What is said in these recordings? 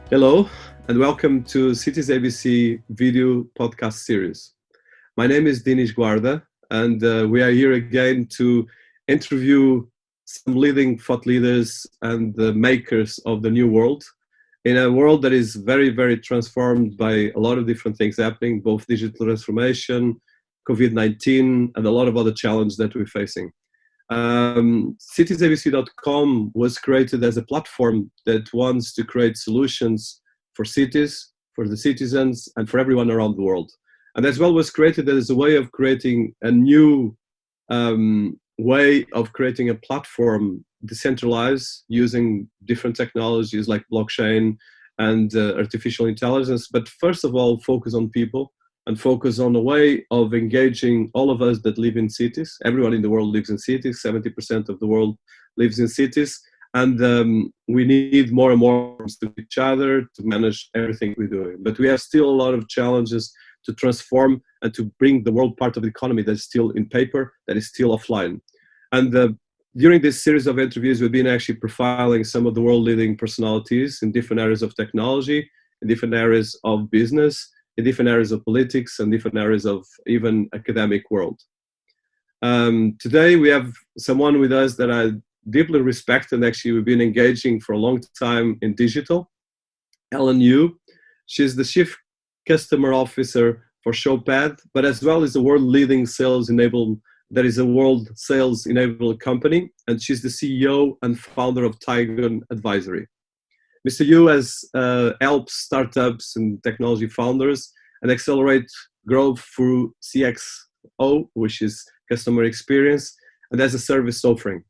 Hello, and welcome to Cities ABC video podcast series. My name is Dinis Guarda, and we are here again to interview some leading thought leaders and the makers of the new world, in a world that is very, very transformed by a lot of different things happening, both digital transformation, COVID-19, and a lot of other challenges that we're facing. Citiesabc.com was created as a platform that wants to create solutions for cities, for the citizens, and for everyone around the world. And as well was created as a way of creating a new way of creating a platform decentralized using different technologies like blockchain and artificial intelligence. But first of all, focus on people and focus on a way of engaging all of us that live in cities. Everyone in the world lives in cities. 70% of the world lives in cities. And we need more and more to each other to manage everything we're doing. But we have still a lot of challenges to transform and to bring the world part of the economy that is still in paper, that is still offline. And during this series of interviews, we've been actually profiling some of the world leading personalities in different areas of technology, in different areas of business, in different areas of politics, and different areas of even academic world. Today we have someone with us that I deeply respect, and actually we've been engaging for a long time in digital. Helen Yu. She's the Chief Customer Officer for Showpad, but as well as the world leading sales enablement, that is a world sales enablement company, and she's the CEO and founder of Tigon Advisory. Mr. Yu has helped startups and technology founders and accelerate growth through CXO, which is customer experience, and as a service offering.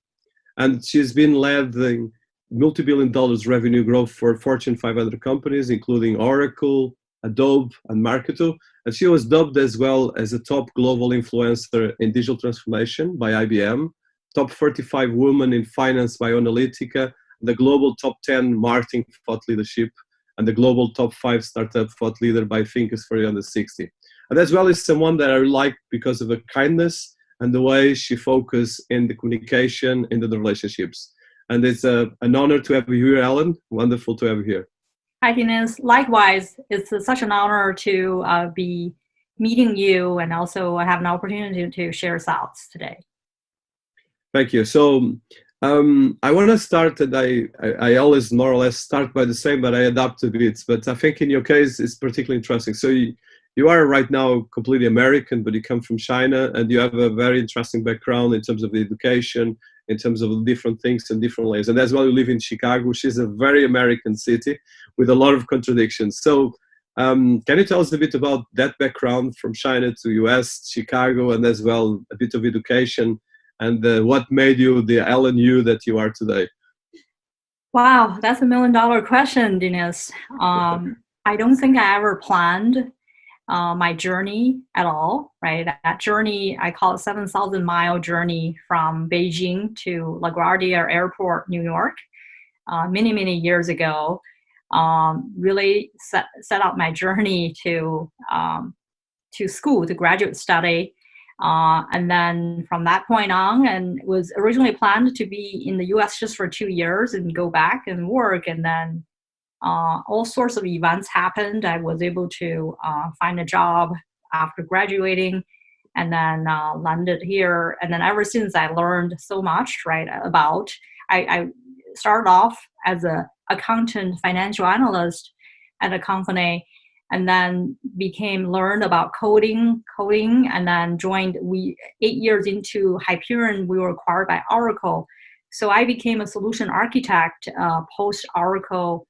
And she's been leading multi-billion-dollar revenue growth for Fortune 500 companies, including Oracle, Adobe, and Marketo. And she was dubbed as well as a top global influencer in digital transformation by IBM, top 35 woman in finance by Onalytica, the global top 10 marketing thought leadership, and the global top 5 startup thought leader by Thinkers for Under 60. And as well as someone that I like because of her kindness and the way she focuses in the communication, in the relationships. And it's an honor to have you here, Alan. Wonderful to have you here. Hi, Dennis. Likewise, it's such an honor to be meeting you and also have an opportunity to share thoughts today. Thank you. So I want to start, and I always more or less start by the same, but I adapt a bit. But I think in your case, it's particularly interesting. So you are right now completely American, but you come from China, and you have a very interesting background in terms of education, in terms of different things and different layers. And as well, you live in Chicago, which is a very American city with a lot of contradictions. So can you tell us a bit about that background from China to US, Chicago, and as well a bit of education, and what made you the Helen Yu that you are today? Wow, that's $1 million question, Dennis. I don't think I ever planned my journey at all, right? That journey, I call it 7,000-mile journey from Beijing to LaGuardia Airport, New York, many, many years ago. Really set up my journey to school, to graduate study. And then from that point on, and was originally planned to be in the US just for 2 years and go back and work. And then all sorts of events happened. I was able to find a job after graduating and then landed here. And then ever since I learned so much, right, about, I started off as an accountant, financial analyst at a company, and then learned about coding, and then joined, 8 years into Hyperion, we were acquired by Oracle. So I became a solution architect post-Oracle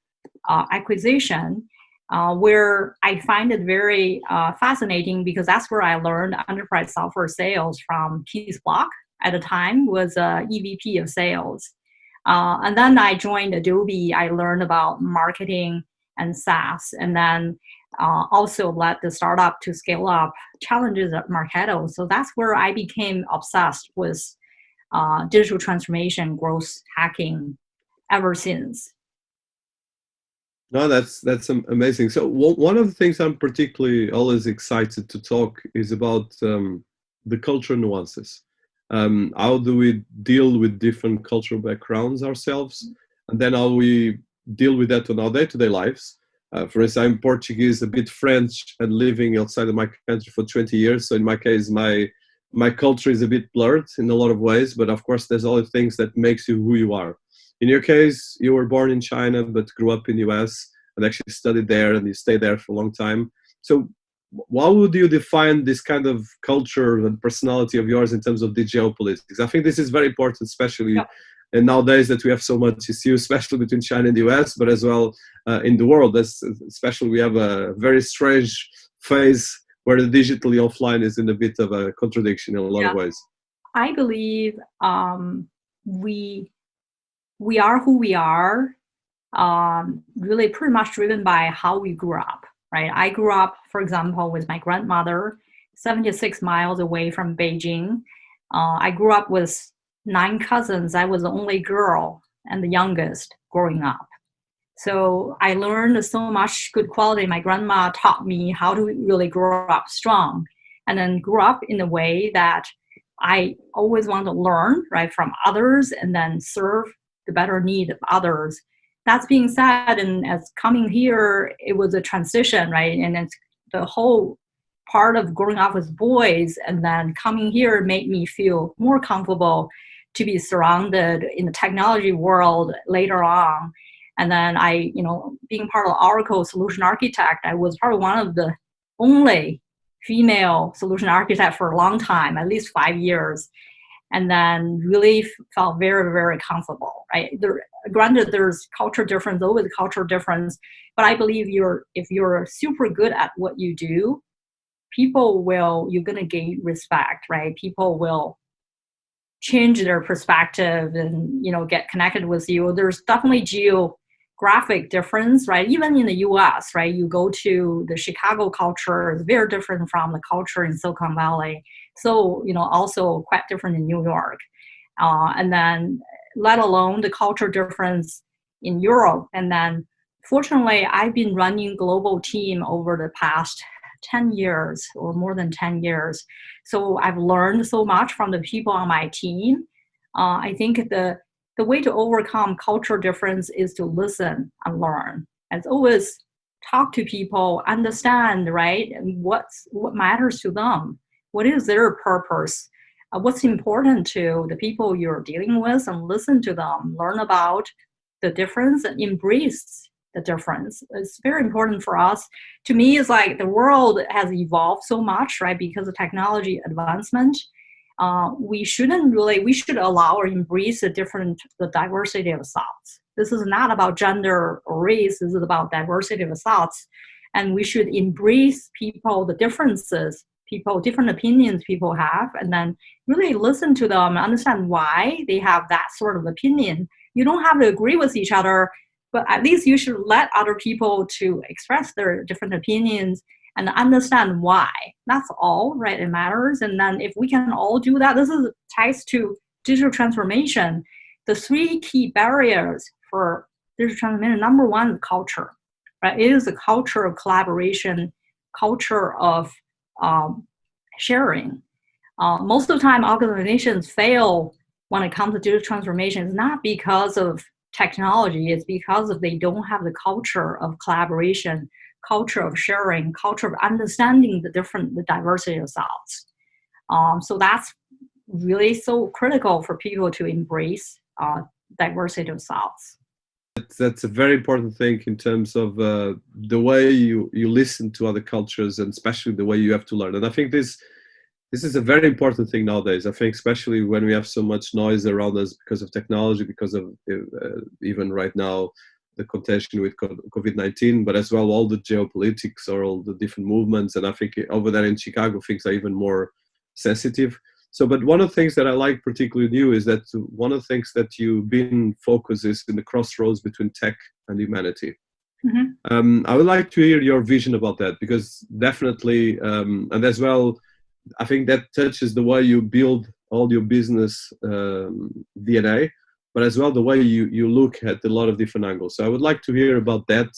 acquisition, where I find it very fascinating because that's where I learned enterprise software sales from Keith Block. At the time was EVP of sales. And then I joined Adobe. I learned about marketing and SaaS, and then also led the startup to scale up challenges at Marketo. So that's where I became obsessed with digital transformation, growth hacking ever since. No, that's amazing. So one of the things I'm particularly always excited to talk is about the cultural nuances. How do we deal with different cultural backgrounds ourselves, and then how we deal with that in our day-to-day lives, For instance, I'm Portuguese, a bit French, and living outside of my country for 20 years. So in my case, my culture is a bit blurred in a lot of ways, but of course, there's all the things that makes you who you are. In your case, you were born in China, but grew up in the US and actually studied there, and you stayed there for a long time. So how would you define this kind of culture and personality of yours in terms of the geopolitics? I think this is very important, especially and nowadays that we have so much issue, especially between China and the US, but as well in the world. Especially we have a very strange phase where the digitally offline is in a bit of a contradiction in a lot of ways. I believe we are who we are, really pretty much driven by how we grew up, right? I grew up, for example, with my grandmother, 76 miles away from Beijing. I grew up with 9 cousins. I was the only girl and the youngest growing up. So I learned so much good quality. My grandma taught me how to really grow up strong, and then grew up in a way that I always want to learn, right, from others and then serve the better need of others. That's being said, and as coming here, it was a transition, right? And it's the whole part of growing up with boys, and then coming here made me feel more comfortable to be surrounded in the technology world later on. And then I, being part of Oracle solution architect, I was probably one of the only female solution architect for a long time, at least 5 years. And then really felt very, very comfortable, right? Granted, there's culture difference, always cultural difference, but I believe if you're super good at what you do, you're gonna gain respect, right? People will change their perspective and get connected with you. There's definitely geographic difference, right? Even in the US, right? You go to the Chicago culture, is very different from the culture in Silicon Valley. So, also quite different in New York. And then let alone the culture difference in Europe. And then fortunately, I've been running global team over the past 10 years or more than 10 years. So I've learned so much from the people on my team. I think the way to overcome cultural difference is to listen and learn. As always, talk to people, understand, right, what matters to them. What is their purpose? What's important to the people you're dealing with, and listen to them, learn about the difference and embrace the difference. It's very important for us. To me, it's like the world has evolved so much, right? Because of technology advancement. We should allow or embrace the diversity of thoughts. This is not about gender or race. This is about diversity of thoughts. And we should embrace the differences, different opinions people have, and then really listen to them and understand why they have that sort of opinion. You don't have to agree with each other, but at least you should let other people to express their different opinions and understand why. That's all, right? It matters. And then if we can all do that, this ties to digital transformation. The 3 key barriers for digital transformation, number 1, culture, right? It is a culture of collaboration, culture of sharing. Most of the time, organizations fail when it comes to digital transformation. It's not because of technology, it's because they don't have the culture of collaboration, culture of sharing, culture of understanding the diversity of thoughts. So that's really so critical for people to embrace diversity of thoughts. That's a very important thing in terms of the way you listen to other cultures, and especially the way you have to learn. And I think this is a very important thing nowadays. I think especially when we have so much noise around us because of technology, because of even right now the contention with COVID-19, but as well all the geopolitics or all the different movements. And I think over there in Chicago, things are even more sensitive. So, but one of the things that I like particularly in you is that one of the things that you've been focused is in the crossroads between tech and humanity. Mm-hmm. I would like to hear your vision about that, because definitely, and as well, I think that touches the way you build all your business DNA, but as well the way you look at a lot of different angles. So I would like to hear about that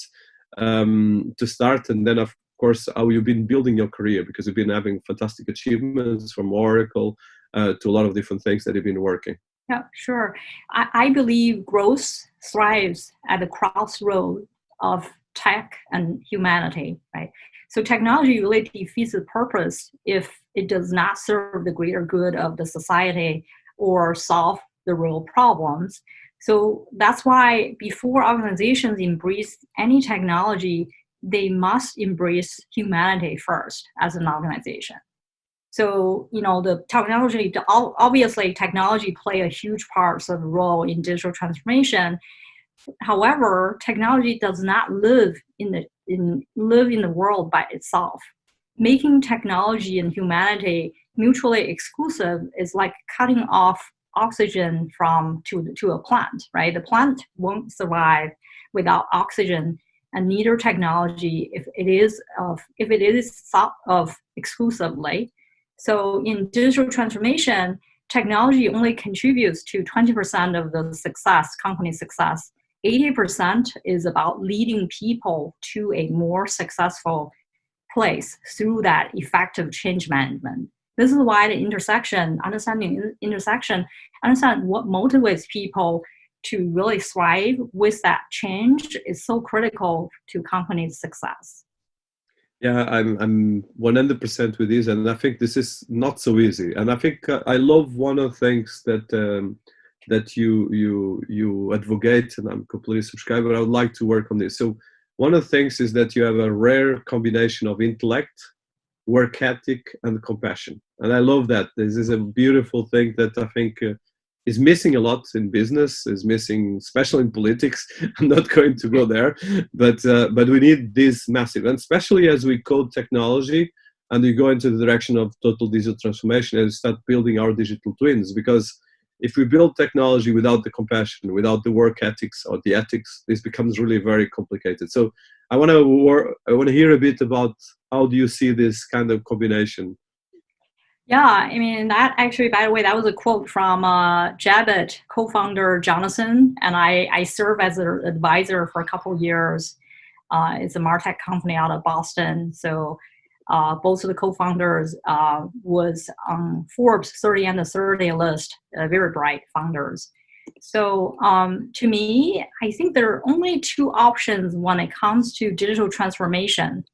to start, and then of course how you've been building your career, because you've been having fantastic achievements from Oracle to a lot of different things that you've been working. Yeah, sure. I believe growth thrives at the crossroad of tech and humanity, right? So technology really defeats the purpose if it does not serve the greater good of the society or solve the real problems. So that's why before organizations embrace any technology, they must embrace humanity first as an organization. So, the technology, obviously technology play a huge part of the role in digital transformation. However, technology does not live in the world by itself. Making technology and humanity mutually exclusive is like cutting off oxygen to a plant, right? The plant won't survive without oxygen, and neither technology if it is thought of exclusively. So in digital transformation, technology only contributes to 20% of the company success. 80% is about leading people to a more successful place through that effective change management. This is why understanding what motivates people to really thrive with that change is so critical to companies' success. Yeah, I'm 100% with this, and I think this is not so easy. And I think I love one of the things that you advocate, and I'm completely subscribed. But I would like to work on this. So one of the things is that you have a rare combination of intellect, work ethic, and compassion. And I love that. This is a beautiful thing that I think is missing a lot in business, is missing, especially in politics. I'm not going to go there, but we need this massive, and especially as we code technology and we go into the direction of total digital transformation and start building our digital twins. Because if we build technology without the compassion, without the work ethics or the ethics, this becomes really very complicated. So I want to hear a bit about how do you see this kind of combination. Yeah, I mean, that actually, by the way, that was a quote from Jabit co-founder Jonathan, and I serve as an advisor for a couple of years. It's a MarTech company out of Boston. So both of the co-founders was on Forbes 30 under 30 list, very bright founders. So to me, I think there are only two options when it comes to digital transformation.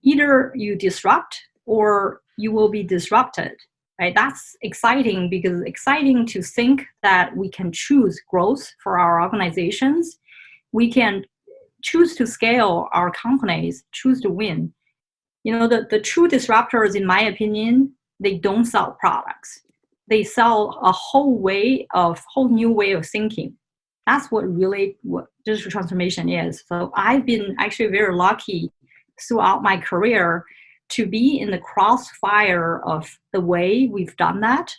Either you disrupt or you will be disrupted, right? That's exciting because it's exciting to think that we can choose growth for our organizations. We can choose to scale our companies, choose to win. The true disruptors, in my opinion, they don't sell products. They sell a whole new way of thinking. That's what digital transformation is. So I've been actually very lucky throughout my career to be in the crossfire of the way we've done that.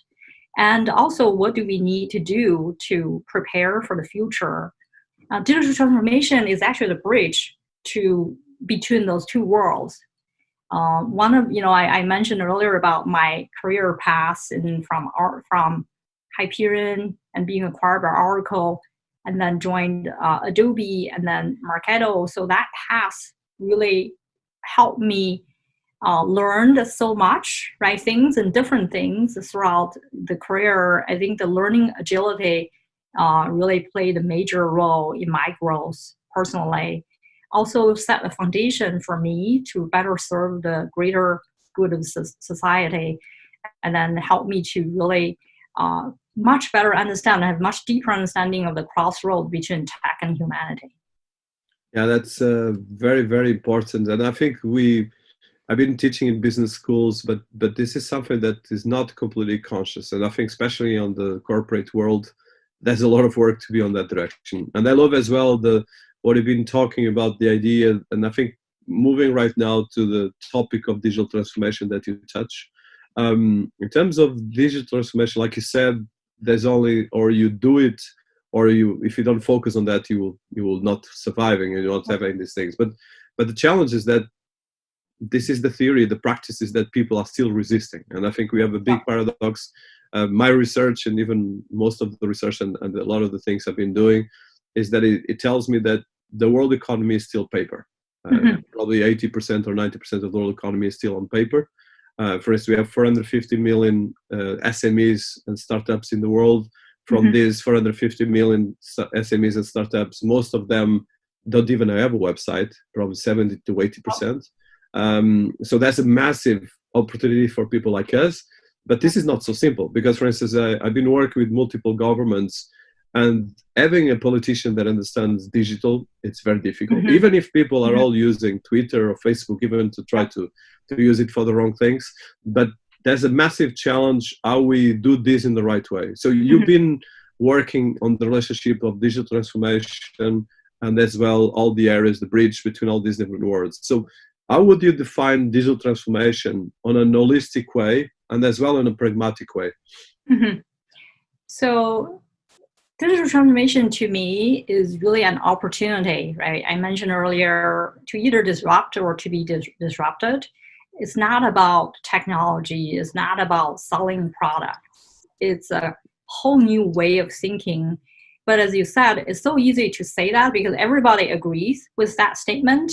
And also, what do we need to do to prepare for the future? Digital transformation is actually the bridge between those two worlds. I mentioned earlier about my career path from Hyperion and being acquired by Oracle, and then joined Adobe and then Marketo. So that path really helped me learned so much, right? Different things throughout the career. I think the learning agility really played a major role in my growth personally. Also set a foundation for me to better serve the greater good of society, and then help me to really much better understand and have much deeper understanding of the crossroad between tech and humanity. Yeah, that's very, very important. And I think I've been teaching in business schools, but this is something that is not completely conscious. And I think especially on the corporate world, there's a lot of work to be on that direction. And I love as well what you've been talking about, the idea, and I think moving right now to the topic of digital transformation that you touch. In terms of digital transformation, like you said, there's only, or you do it, or if you don't focus on that, you will not surviving and you're not having these things. But the challenge is that this is the theory. The practice is that people are still resisting, and I think we have a big paradox. My research, and even most of the research and a lot of the things I've been doing, is that it tells me that the world economy is still paper. Probably 80% or 90% of the world economy is still on paper. For instance, we have 450 million SMEs and startups in the world. From these 450 million SMEs and startups, most of them don't even have a website, probably 70 to 80%. So that's a massive opportunity for people like us. But this is not so simple because, for instance, I've been working with multiple governments, and having a politician that understands digital, it's very difficult. Mm-hmm. Even if people are all using Twitter or Facebook, even to try to use it for the wrong things. But there's a massive challenge how we do this in the right way. So you've been working on the relationship of digital transformation and as well all the areas, the bridge between all these different words. So how would you define digital transformation on an holistic way and as well in a pragmatic way? Mm-hmm. So digital transformation to me is really an opportunity, right? I mentioned earlier to either disrupt or to be disrupted. It's not about technology. It's not about selling products. It's a whole new way of thinking. But as you said, it's so easy to say that because everybody agrees with that statement.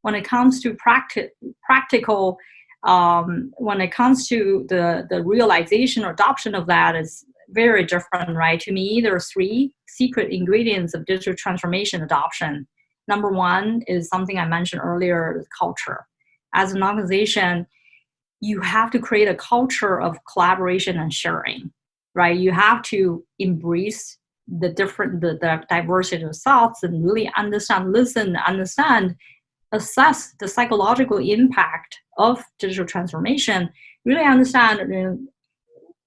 When it comes to practical, when it comes to the realization or adoption of that is very different, right? To me, there are three secret ingredients of digital transformation adoption. Number one is something I mentioned earlier, culture. As an organization, you have to create a culture of collaboration and sharing, right? You have to embrace the diversity of thoughts and really listen, assess the psychological impact of digital transformation, really understand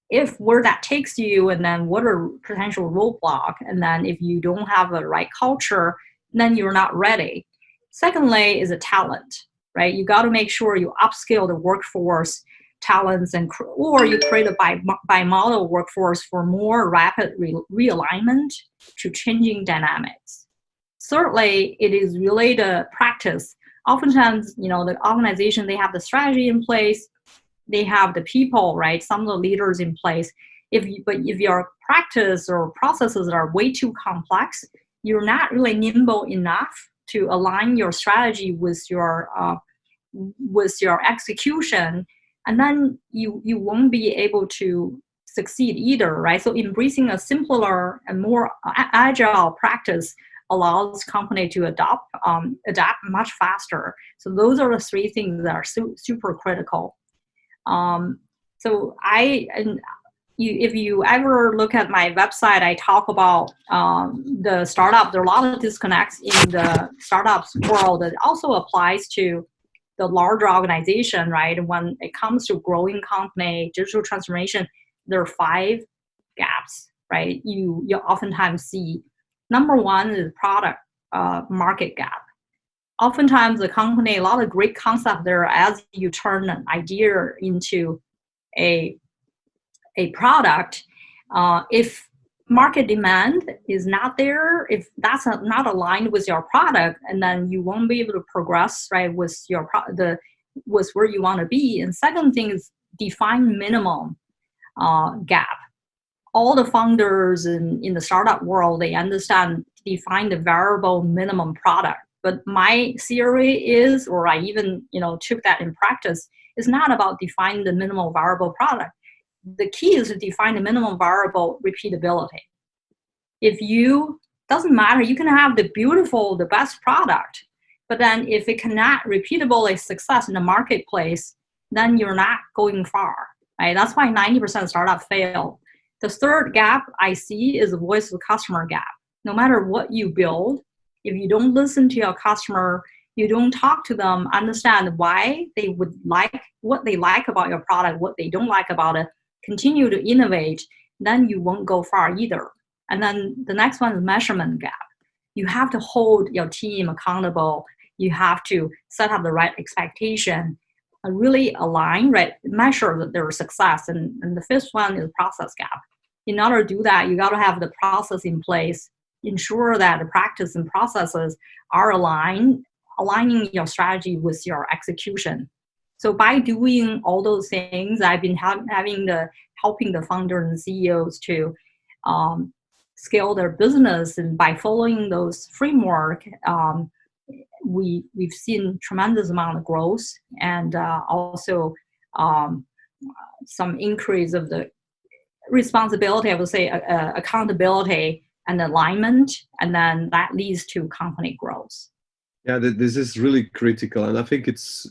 if where that takes you, and then what are potential roadblock, and then if you don't have the right culture, then you're not ready. Secondly is a talent, right? You got to make sure you upskill the workforce talents, or you create a bimodal workforce for more rapid realignment to changing dynamics. Thirdly, it is related to practice. Oftentimes, the organization, they have the strategy in place, they have the people, right? Some of the leaders in place. But if your practice or processes are way too complex, you're not really nimble enough to align your strategy with your execution, and then you won't be able to succeed either, right? So embracing a simpler and more agile practice allows company to adapt much faster. So those are the three things that are super critical. If you ever look at my website, I talk about the startup. There are a lot of disconnects in the startups world that also applies to the larger organization, right? When it comes to growing company, digital transformation, there are 5 gaps, right? You oftentimes see. Number one is product market gap. Oftentimes the company, a lot of great concept there, as you turn an idea into a product, if market demand is not there, if that's not aligned with your product, and then you won't be able to progress, right, with with where you want to be. And second thing is define minimum gap. All the founders in the startup world, they understand, define the variable minimum product. But my theory is, or I even took that in practice, is not about defining the minimal viable product. The key is to define the minimum viable repeatability. Doesn't matter, you can have the best product, but then if it cannot repeatably success in the marketplace, then you're not going far, right? That's why 90% of startups fail. The third gap I see is the voice of the customer gap. No matter what you build, if you don't listen to your customer, you don't talk to them, understand why they would like, what they like about your product, what they don't like about it, continue to innovate, then you won't go far either. And then the next one is measurement gap. You have to hold your team accountable. You have to set up the right expectation, really align, right, measure their success. And the fifth one is process gap. In order to do that, you got to have the process in place, ensure that the practice and processes are aligning your strategy with your execution. So by doing all those things, I've been helping the founders and CEOs to scale their business, and by following those framework, we've seen tremendous amount of growth, and also some increase of the responsibility, I would say, accountability and alignment, and then that leads to company growth. Yeah, this is really critical, and I think it's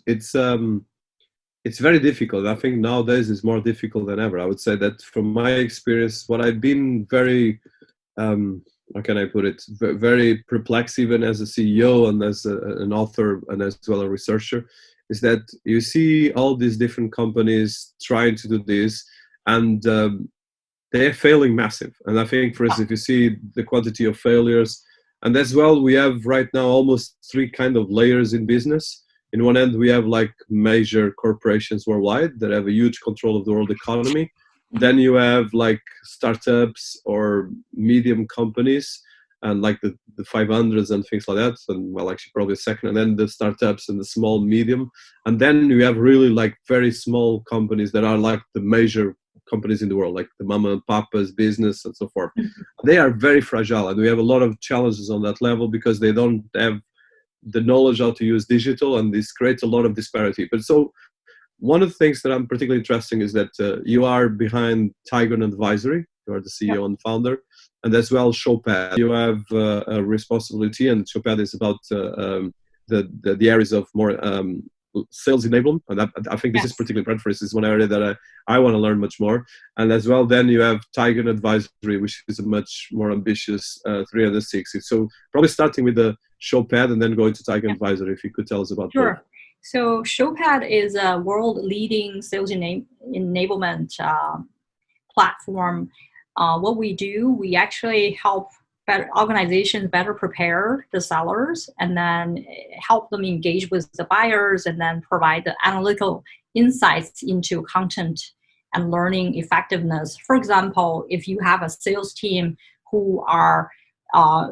very difficult. I think nowadays it's more difficult than ever. I would say that from my experience, what I've been very, how can I put it, very perplexed even as a CEO and as an author and as well a researcher, is that you see all these different companies trying to do this, and they're failing massive. And I think, for instance, if you see the quantity of failures, and as well, we have right now almost three kind of layers in business. In one end, we have like major corporations worldwide that have a huge control of the world economy. Then you have like startups or medium companies and like the 500s and things like that. And well, actually probably second, and then the startups and the small, medium. And then you have really like very small companies that are like the major companies in the world, like the mama and papa's business and so forth. They are very fragile, and we have a lot of challenges on that level because they don't have the knowledge how to use digital, and this creates a lot of disparity. But so one of the things that I'm particularly interested in is that you are behind Tigon Advisory. You are the CEO and founder, and as well Showpad. You have a responsibility, and Showpad is about the areas of more sales enablement. And I think this is particularly important for us. This is one area that I want to learn much more. And as well, then you have Tigon Advisory, which is a much more ambitious 360. So probably starting with the Showpad and then going to Tigon Advisory, if you could tell us about that. Sure. So Showpad is a world-leading sales enablement platform. What we do, we actually help organizations better prepare the sellers, and then help them engage with the buyers, and then provide the analytical insights into content and learning effectiveness. For example, if you have a sales team who are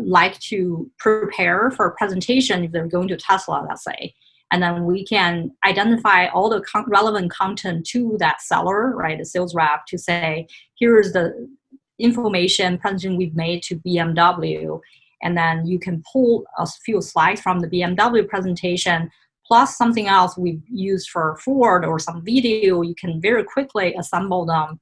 like to prepare for a presentation, if they're going to Tesla, let's say, and then we can identify all the relevant content to that seller, right, the sales rep, to say, here's the information presentation we've made to BMW, and then you can pull a few slides from the BMW presentation, plus something else we've used for Ford or some video. You can very quickly assemble them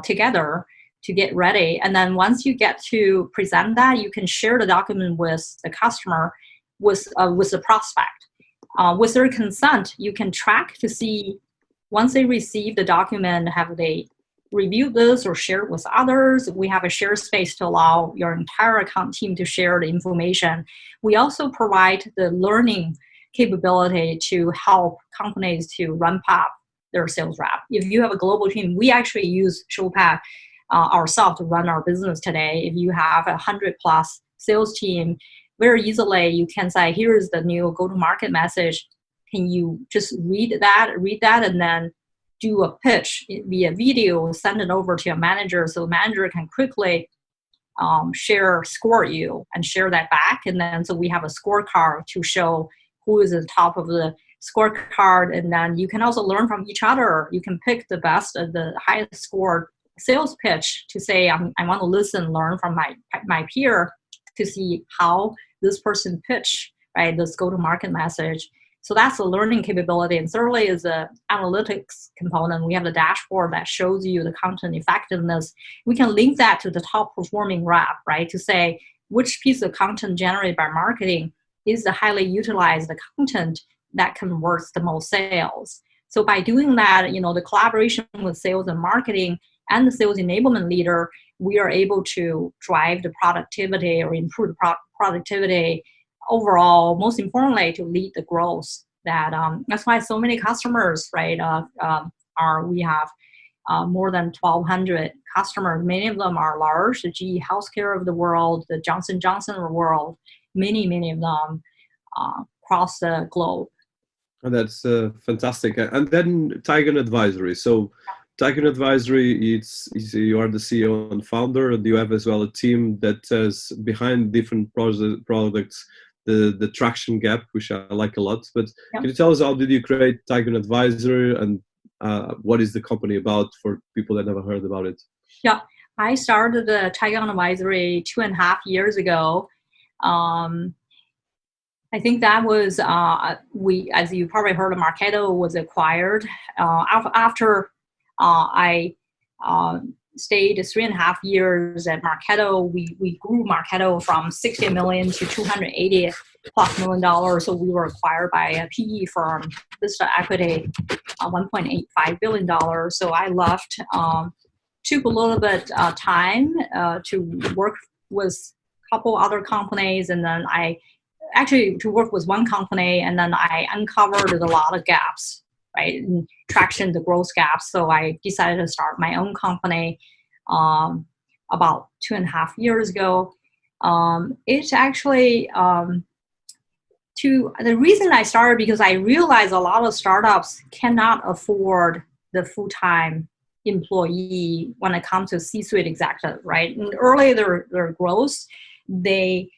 together to get ready. And then once you get to present that, you can share the document with the customer, with the prospect. With their consent, you can track to see, once they receive the document, have they review this or share it with others. We have a share space to allow your entire account team to share the information. We also provide the learning capability to help companies to ramp up their sales rep. If you have a global team, we actually use Showpad ourselves to run our business today. If you have 100+ sales team, very easily you can say, here's the new go-to-market message. Can you just read that, and then do a pitch via video, send it over to your manager, so the manager can quickly score you and share that back. And then so we have a scorecard to show who is at the top of the scorecard. And then you can also learn from each other. You can pick the best, the highest scored sales pitch to say, I want to listen, learn from my peer to see how this person pitch, right, this go-to-market message. So that's the learning capability. And thirdly is the analytics component. We have the dashboard that shows you the content effectiveness. We can link that to the top performing rep, right, to say which piece of content generated by marketing is the highly utilized content that converts the most sales. So by doing that, the collaboration with sales and marketing and the sales enablement leader, we are able to drive the productivity or improve the productivity overall, most importantly, to lead the growth. That's why so many customers, right, we have more than 1,200 customers. Many of them are large, the GE Healthcare of the world, the Johnson Johnson of the world, many of them across the globe. Oh, that's fantastic. And then Tigon Advisory. So Tigon Advisory, you are the CEO and founder, and you have as well a team that is behind different products, the traction gap, which I like a lot. But can you tell us, how did you create Tigon Advisory, and what is the company about for people that never heard about it? Yeah, I started the Tigon Advisory 2.5 years ago. I think that was, as you probably heard, Marketo was acquired. After I stayed 3.5 years at Marketo. We grew Marketo from 60 million to 280 plus $1 million. So we were acquired by a PE firm, Vista Equity, $1.85 billion. So I left, took a little bit time to work with a couple other companies, and then to work with one company, and then I uncovered a lot of gaps, right, in traction, the growth gaps. So I decided to start my own company about 2.5 years ago. It's actually the reason I started because I realized a lot of startups cannot afford the full-time employee when it comes to C-suite executive, right? And early their growth, they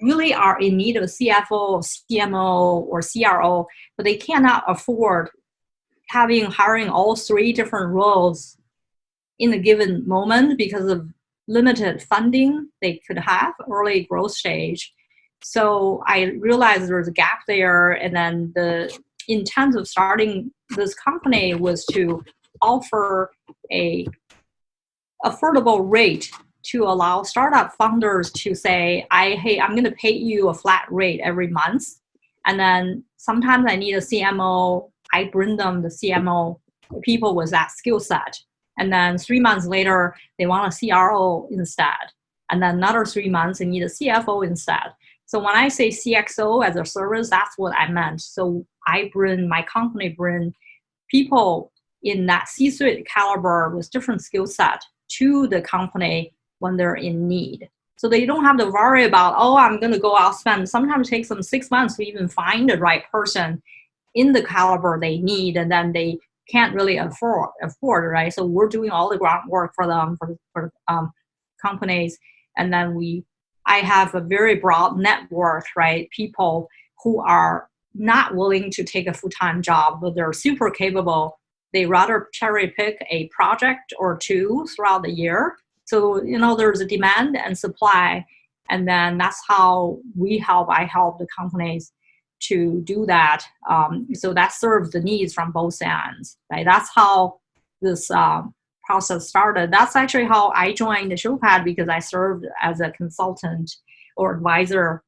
really are in need of a CFO, CMO, or CRO, but they cannot afford hiring all 3 different roles in a given moment because of limited funding they could have early growth stage. So I realized there was a gap there, and then the intent of starting this company was to offer a affordable rate to allow startup founders to say, hey, I'm going to pay you a flat rate every month. And then sometimes I need a CMO. I bring them the CMO people with that skill set. And then 3 months later, they want a CRO instead. And then another 3 months, they need a CFO instead. So when I say CXO as a service, that's what I meant. So my company bring people in that C-suite caliber with different skill set to the company when they're in need. So they don't have to worry about, I'm going to go out spend. Sometimes it takes them 6 months to even find the right person in the caliber they need, and then they can't really afford, right? So we're doing all the groundwork for them, for companies, and then I have a very broad network, right? People who are not willing to take a full-time job, but they're super capable. They rather cherry pick a project or 2 throughout the year. So, there's a demand and supply, and then that's how I help the companies to do that. So that serves the needs from both ends, right? That's how this process started. That's actually how I joined the Showpad, because I served as a consultant or advisor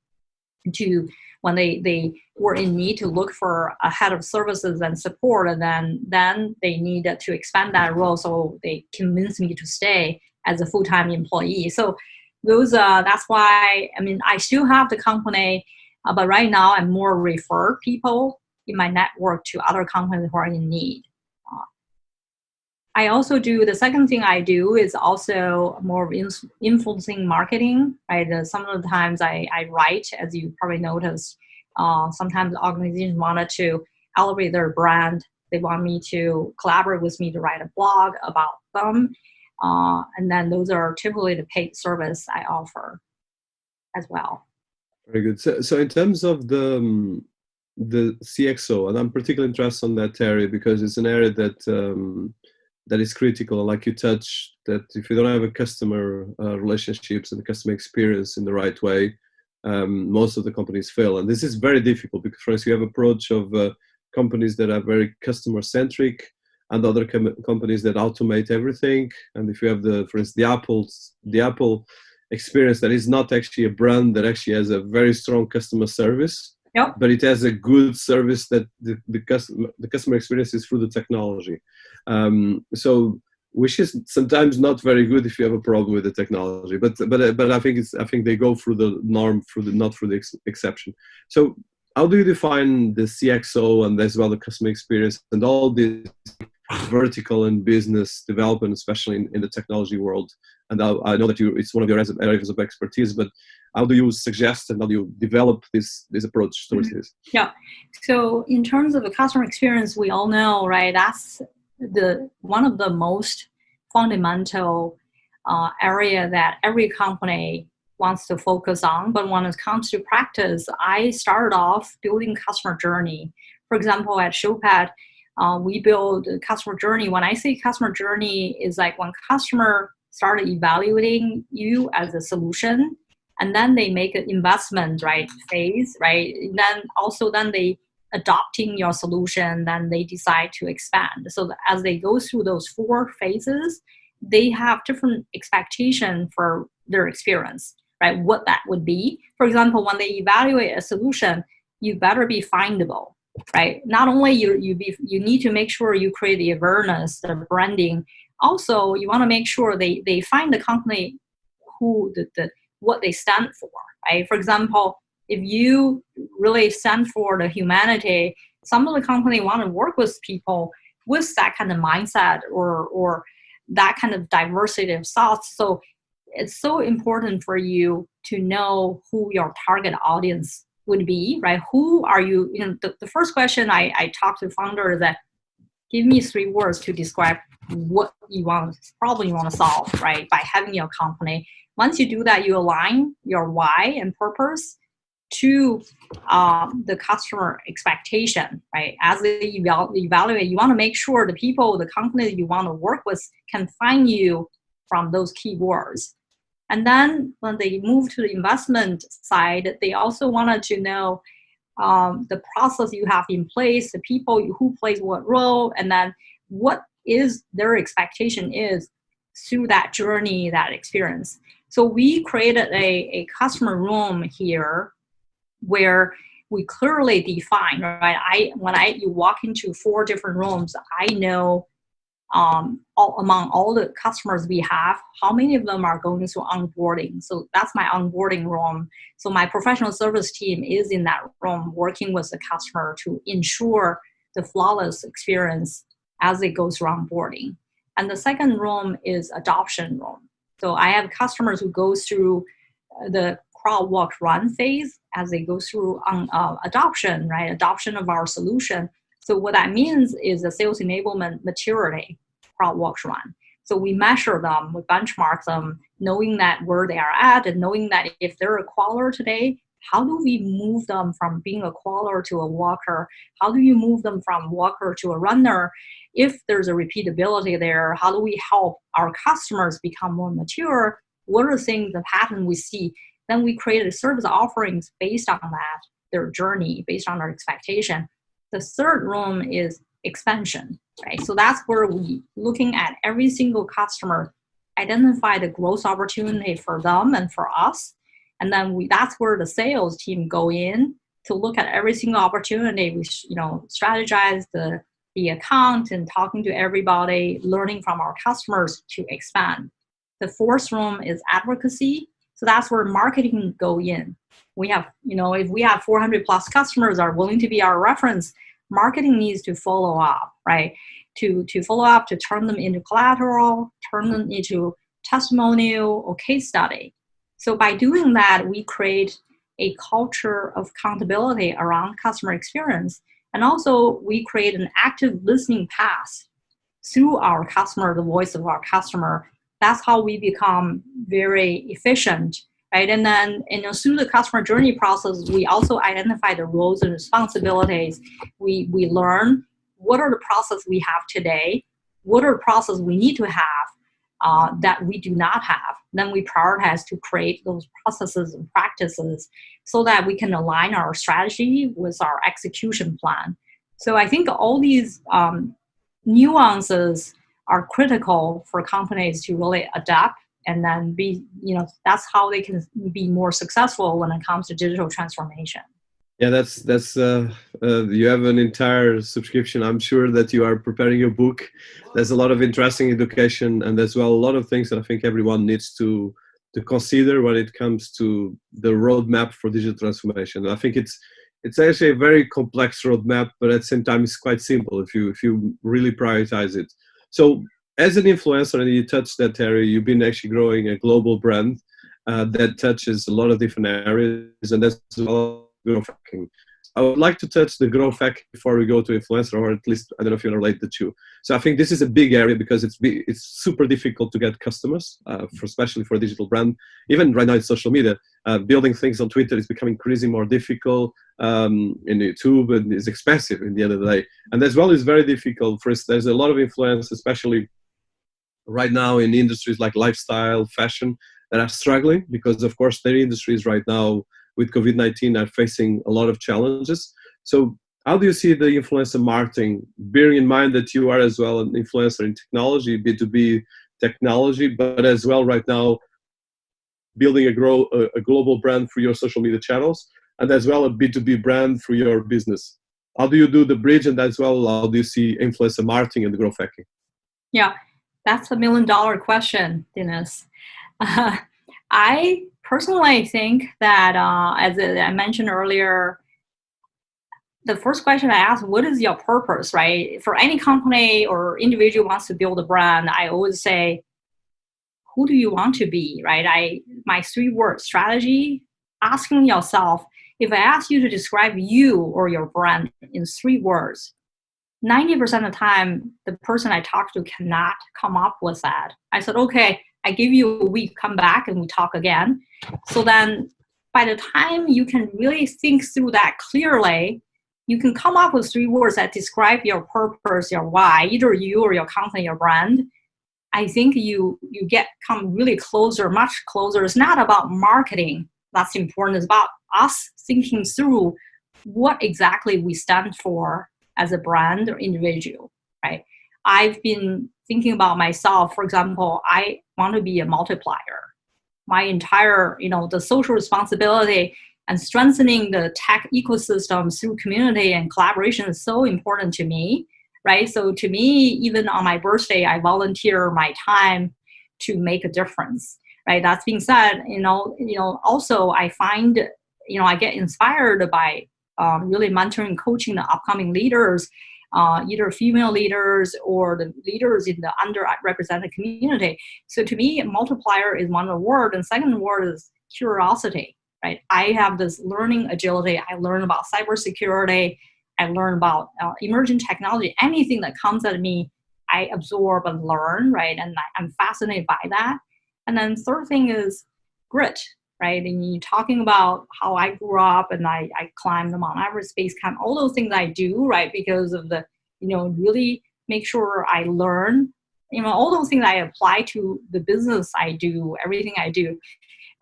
to when they were in need to look for a head of services and support, and then they needed to expand that role. So they convinced me to stay as a full-time employee. So that's why, I still have the company, but right now I'm more refer people in my network to other companies who are in need. I also the second thing I do is also more of influencing marketing, right? Some of the times I write, as you probably noticed, sometimes organizations wanted to elevate their brand. They want me to collaborate with me to write a blog about them. And then those are typically the paid service I offer as well. Very good. So in terms of the CXO, and I'm particularly interested in that area because it's an area that is critical. Like you touched, that if you don't have a customer relationships and the customer experience in the right way, most of the companies fail. And this is very difficult because, for instance, you have approach of companies that are very customer centric and other companies that automate everything. And if you have for instance, the Apple experience that is not actually a brand that actually has a very strong customer service, yep, but it has a good service that the customer experience is through the technology. So which is sometimes not very good if you have a problem with the technology, but I think they go through the norm, not through the exception. So how do you define the CXO and as well the customer experience and all this vertical and business development, especially in the technology world? And I know that it's one of your areas of expertise, but how do you suggest and how do you develop this approach towards this? Yeah. So in terms of the customer experience, we all know, right? That's one of the most fundamental area that every company wants to focus on. But when it comes to practice, I started off building customer journey. For example, at Showpad, we build a customer journey. When I say customer journey, is like when customer started evaluating you as a solution, and then they make an investment, right, phase, right? And then they adopting your solution, then they decide to expand. So as they go through those 4 phases, they have different expectation for their experience, right? What that would be. For example, when they evaluate a solution, you better be findable, right? Not only you need to make sure you create the awareness, the branding. Also, you want to make sure they find the company who what they stand for, right? For example, if you really stand for the humanity, some of the company want to work with people with that kind of mindset or that kind of diversity of thoughts. So it's so important for you to know who your target audience would be, right? Who are you? The first question I talk to founders is that give me 3 words to describe what problem you want to solve, right? By having your company. Once you do that, you align your why and purpose to the customer expectation, right? As they evaluate, you want to make sure the people, the company that you want to work with can find you from those keywords. And then when they move to the investment side, they also wanted to know the process you have in place, the people who plays what role, and then what is their expectation is through that journey, that experience. So we created a customer room here where we clearly define, right? When you walk into 4 different rooms, I know among all the customers we have, how many of them are going through onboarding. So that's my onboarding room. So my professional service team is in that room working with the customer to ensure the flawless experience as they go through onboarding. And the second room is adoption room. So I have customers who go through the crawl, walk, run phase as they go through adoption, right? Adoption of our solution. So what that means is the sales enablement maturity, crawl, walk, run. So we measure them, we benchmark them, knowing that where they are at and knowing that if they're a caller today, how do we move them from being a caller to a walker? How do you move them from walker to a runner? If there's a repeatability there, how do we help our customers become more mature? What are the things, the pattern we see? Then we created service offerings based on that, their journey, based on our expectation. The third room is expansion, right? So that's where we, looking at every single customer, identify the growth opportunity for them and for us. And then that's where the sales team go in to look at every single opportunity. We strategize the account and talking to everybody, learning from our customers to expand. The fourth room is advocacy. So that's where marketing go in. We have, if we have 400 plus customers are willing to be our reference, marketing needs to follow up, right? To follow up, to turn them into collateral, turn them into testimonial or case study. So by doing that, we create a culture of accountability around customer experience. And also we create an active listening path through our customer, the voice of our customer. That's how we become very efficient, right? And then through the customer journey process, we also identify the roles and responsibilities. We learn what are the processes we have today, what are the processes we need to have that we do not have. Then we prioritize to create those processes and practices so that we can align our strategy with our execution plan. So I think all these nuances are critical for companies to really adapt and then be, that's how they can be more successful when it comes to digital transformation. Yeah, that's you have an entire subscription. I'm sure that you are preparing your book. There's a lot of interesting education and as well a lot of things that I think everyone needs to consider when it comes to the roadmap for digital transformation. And I think it's actually a very complex roadmap, but at the same time it's quite simple if you really prioritize it. So as an influencer, and you touched that area, you've been actually growing a global brand that touches a lot of different areas, and that's all growth hacking. I would like to touch the growth hack before we go to influencer, or at least I don't know if you relate the two. So I think this is a big area because it's super difficult to get customers, especially for a digital brand. Even right now in social media, building things on Twitter is becoming increasingly more difficult. In YouTube, and it's expensive in the end of the day. And as well, it's very difficult. First, there's a lot of influence, especially right now in industries like lifestyle, fashion, that are struggling because, of course, their industries right now with COVID-19 are facing a lot of challenges. So how do you see the influencer marketing, bearing in mind that you are as well an influencer in technology, B2B technology, but as well right now building a global brand through your social media channels, and as well a B2B brand through your business. How do you do the bridge, and as well how do you see influencer marketing and growth hacking? Yeah, that's a million-dollar question, Dennis. I personally think that, as I mentioned earlier, the first question I ask, what is your purpose, right? For any company or individual who wants to build a brand, I always say, who do you want to be, right? My 3-word strategy, asking yourself, if I ask you to describe you or your brand in 3 words, 90% of the time, the person I talk to cannot come up with that. I said, okay, I give you a week, come back and we talk again. So then by the time you can really think through that clearly, you can come up with 3 words that describe your purpose, your why, either you or your company, your brand. I think you come really closer, much closer. It's not about marketing that's important. It's about us thinking through what exactly we stand for as a brand or individual, right? I've been thinking about myself. For example, I want to be a multiplier. My entire, the social responsibility and strengthening the tech ecosystem through community and collaboration is so important to me, right? So to me, even on my birthday, I volunteer my time to make a difference, right? That being said, also I find, I get inspired by really mentoring, coaching the upcoming leaders, either female leaders or the leaders in the underrepresented community. So to me, multiplier is one of the words, and second word is curiosity, right? I have this learning agility. I learn about cybersecurity. I learn about emerging technology. Anything that comes at me, I absorb and learn, right? And I'm fascinated by that. And then third thing is grit, right? And you're talking about how I grew up and I climbed the Mount Everest base camp, all those things I do, right? Because of the, really make sure I learn, all those things I apply to the business I do, everything I do.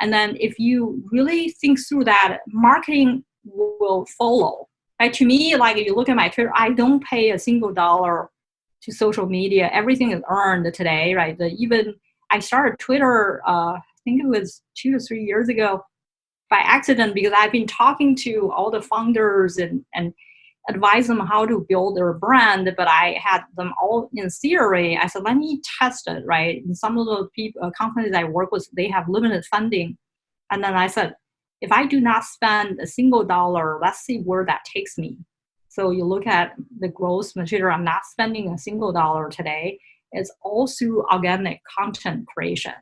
And then if you really think through that, marketing will follow. Right? To me, like if you look at my Twitter, I don't pay a single dollar to social media. Everything is earned today, right? Even I started Twitter, I think it was 2 to 3 years ago by accident, because I've been talking to all the founders and advise them how to build their brand, but I had them all in theory. I said, let me test it, right? And some of the companies I work with, they have limited funding. And then I said, if I do not spend a single dollar, let's see where that takes me. So you look at the growth material, I'm not spending a single dollar today. It's all through organic content creation.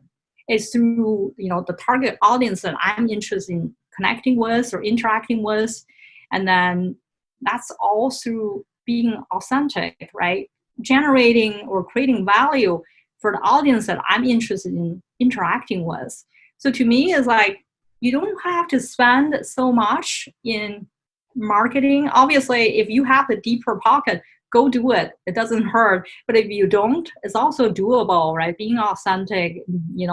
It's through, the target audience that I'm interested in connecting with or interacting with. And then that's all through being authentic, right? Generating or creating value for the audience that I'm interested in interacting with. So to me, it's like, you don't have to spend so much in marketing. Obviously, if you have a deeper pocket, go do it. It doesn't hurt. But if you don't, it's also doable, right? Being authentic,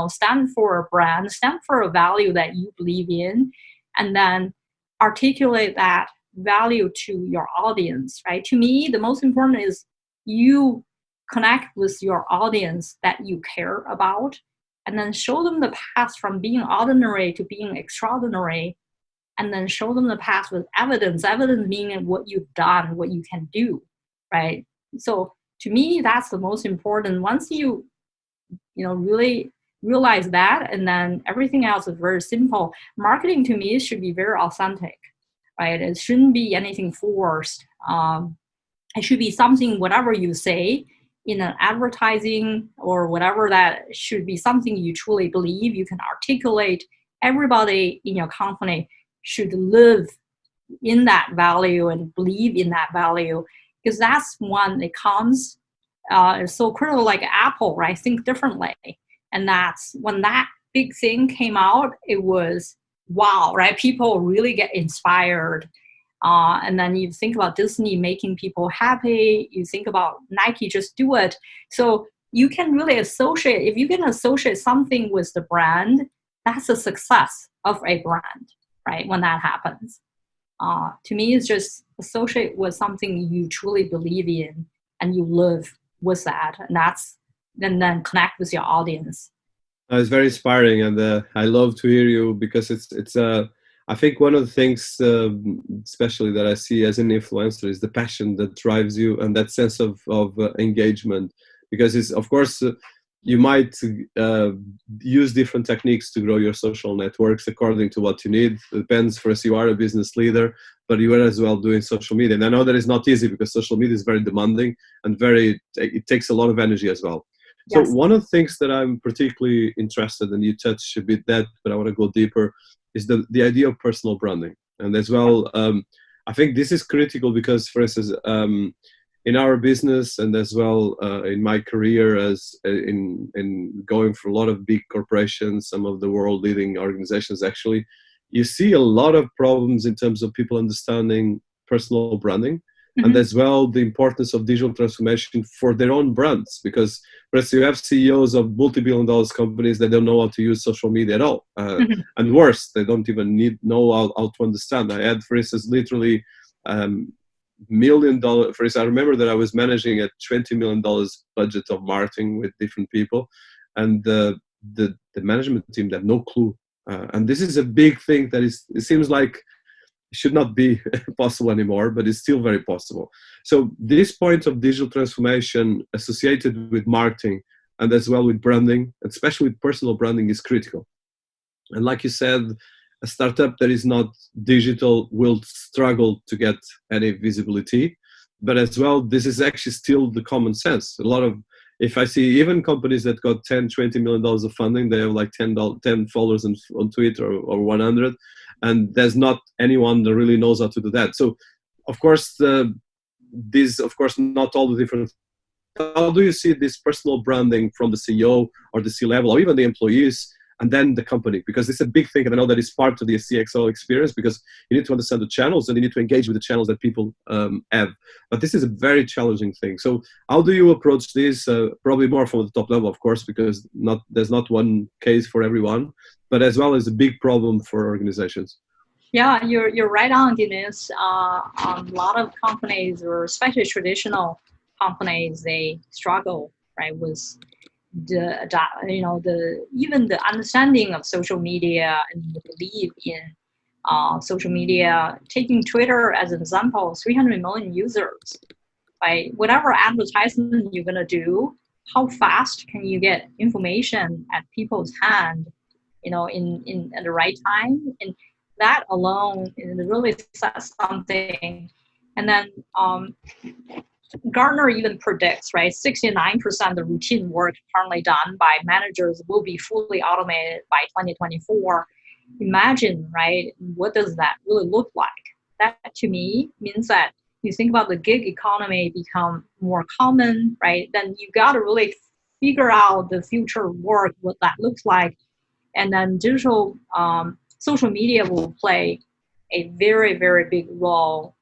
stand for a brand, stand for a value that you believe in, and then articulate that value to your audience, right? To me, the most important is you connect with your audience that you care about, and then show them the path from being ordinary to being extraordinary, and then show them the path with evidence meaning what you've done, what you can do, right? So to me, that's the most important. Once you really realize that, and then everything else is very simple. Marketing to me should be very authentic, right? It shouldn't be anything forced. It should be something, whatever you say in an advertising or whatever, that should be something you truly believe, you can articulate. Everybody in your company should live in that value and believe in that value, because that's when it comes. It's so critical, like Apple, right? Think differently. And that's when that big thing came out, it was wow, right? People really get inspired. And then you think about Disney making people happy. You think about Nike, just do it. So you can really associate, if you can associate something with the brand, that's a success of a brand, right? When that happens. To me, it's just associate with something you truly believe in and you live with that. And that's then connect with your audience. It's very inspiring, and I love to hear you, because it's I think one of the things, especially that I see as an influencer, is the passion that drives you and that sense of engagement. Because it's, of course, you might use different techniques to grow your social networks according to what you need. It depends. First, you are a business leader, but you are as well doing social media. And I know that it's not easy, because social media is very demanding and it takes a lot of energy as well. So Yes. one of the things that I'm particularly interested in, you touched a bit that, but I want to go deeper, is the idea of personal branding. And as well, I think this is critical, because, for instance, in our business, and as well in my career, as in going for a lot of big corporations, some of the world leading organizations, actually, you see a lot of problems in terms of people understanding personal branding. And as well, the importance of digital transformation for their own brands, because you have CEOs of multibillion-dollar companies that don't know how to use social media at all, and worse, they don't even know how to understand. I had, for instance, literally $1 million. For instance, I remember that I was managing a $20 million budget of marketing with different people, and the management team, they have no clue. And this is a big thing that it seems like should not be possible anymore, but it's still very possible. So this point of digital transformation associated with marketing and as well with branding, especially with personal branding, is critical. And like you said, a startup that is not digital will struggle to get any visibility. But as well, this is actually still the common sense. A lot of, if I see even companies that got $10-20 million of funding, they have like 10 followers on Twitter or 100, and there's not anyone that really knows how to do that. So, of course, not all the different. How do you see this personal branding from the CEO or the C-level or even the employees, and then the company? Because it's a big thing, and I know that it's part of the CXO experience, because you need to understand the channels and you need to engage with the channels that people have. But this is a very challenging thing. So how do you approach this? Probably more from the top level, of course, because there's not one case for everyone, but as well as a big problem for organizations. Yeah, you're right on, Denise. A lot of companies, or especially traditional companies, they struggle, right, with even the understanding of social media and the belief in social media. Taking Twitter as an example, 300 million users. Right, whatever advertisement you're gonna do, how fast can you get information at people's hand, in at the right time? And that alone really says something. And then Gartner even predicts, right, 69% of the routine work currently done by managers will be fully automated by 2024. Imagine, right, what does that really look like? That, to me, means that you think about the gig economy become more common, right? Then you got to really figure out the future work, what that looks like. And then digital social media will play a very, very big role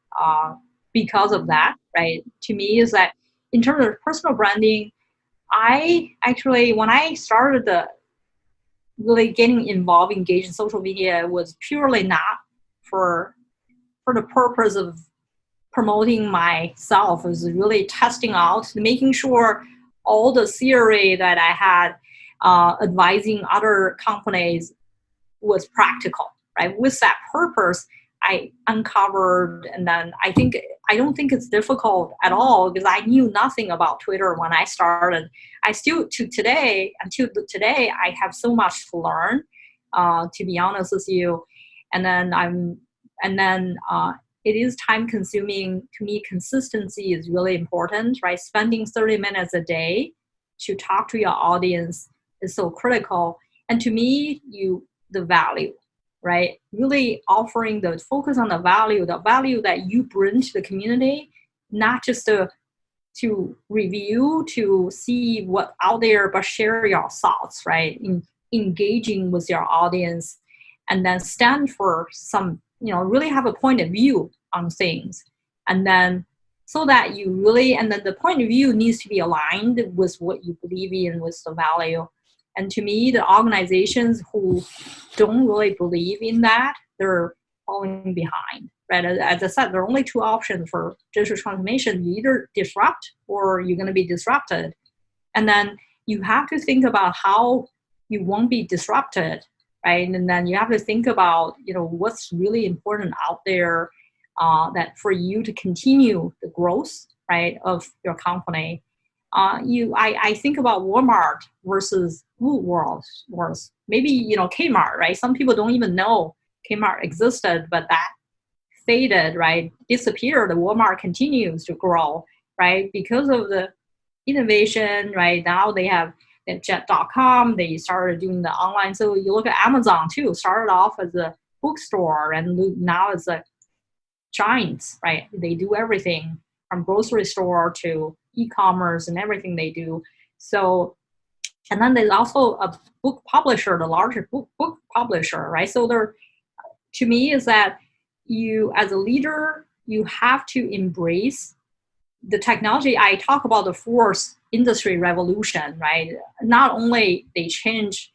because of that, right? To me, is that in terms of personal branding, I actually, when I started really getting involved, engaged in social media, was purely not for the purpose of promoting myself. It was really testing out, making sure all the theory that I had advising other companies was practical, right? With that purpose, I uncovered, and then I don't think it's difficult at all, because I knew nothing about Twitter when I started. Until today, I have so much to learn, to be honest with you. And then it is time consuming. To me, consistency is really important, right? Spending 30 minutes a day to talk to your audience is so critical. And to me, the value, right? Really offering the focus on the value that you bring to the community, not just to review, to see what's out there, but share your thoughts, right? In engaging with your audience, and then stand for some, really have a point of view on things. And then so that you really, and then the point of view needs to be aligned with what you believe in, with the value. And to me, the organizations who don't really believe in that, they're falling behind, right? As I said, there are only two options for digital transformation. You either disrupt or you're going to be disrupted. And then you have to think about how you won't be disrupted, right? And then you have to think about, what's really important out there that for you to continue the growth, right, of your company. I think about Walmart versus Woolworths, maybe, Kmart, right? Some people don't even know Kmart existed, but that faded, right, disappeared. Walmart continues to grow, right, because of the innovation, right? Now they have jet.com, they started doing the online. So you look at Amazon too, started off as a bookstore and now it's a giants, right? They do everything from grocery store to e-commerce and everything they do. So, and then there's also a book publisher, the largest book publisher, right? So there, to me, is that you, as a leader, you have to embrace the technology. I talk about the fourth industry revolution, right? Not only they change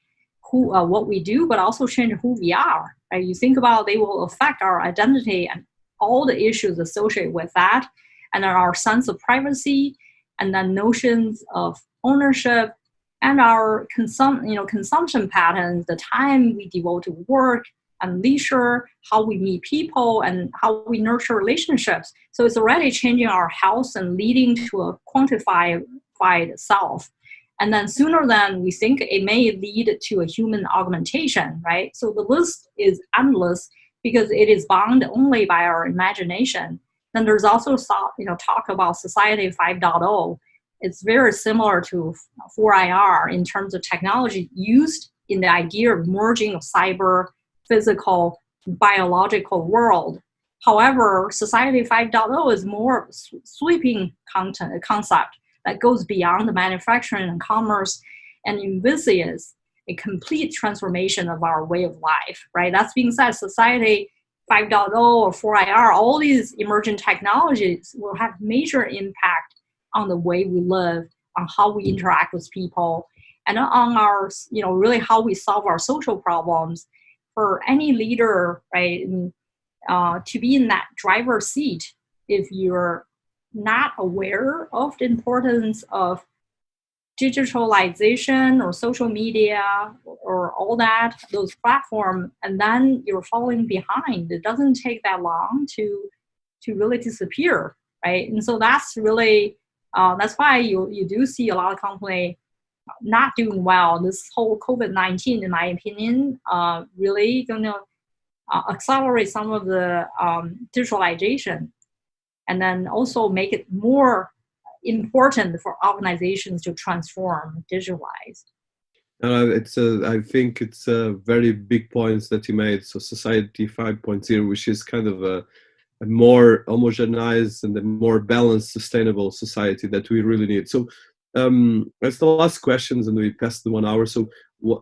what we do, but also change who we are, right? You think about they will affect our identity and all the issues associated with that, and then our sense of privacy, and then notions of ownership, and our consumption patterns, the time we devote to work and leisure, how we meet people, and how we nurture relationships. So it's already changing our health and leading to a quantified self. And then sooner than we think, it may lead to a human augmentation, right? So the list is endless because it is bound only by our imagination. Then there's also talk about Society 5.0. It's very similar to 4IR in terms of technology used in the idea of merging of cyber, physical, biological world. However, Society 5.0 is more sweeping concept that goes beyond the manufacturing and commerce and envisages a complete transformation of our way of life, right? That's being said, Society 5.0 or 4IR, all these emerging technologies will have major impact on the way we live, on how we interact with people, and on our, really how we solve our social problems. For any leader, right, to be in that driver's seat, if you're not aware of the importance of digitalization or social media or all that, those platforms, and then you're falling behind. It doesn't take that long to really disappear, right? And so that's really, that's why you do see a lot of companies not doing well. This whole COVID-19, in my opinion, really going to accelerate some of the digitalization, and then also make it more important for organizations to transform, digitalize. I think it's a very big points that you made. So Society 5.0, which is kind of a more homogenized and a more balanced, sustainable society that we really need. So that's the last questions, and we passed the 1 hour. So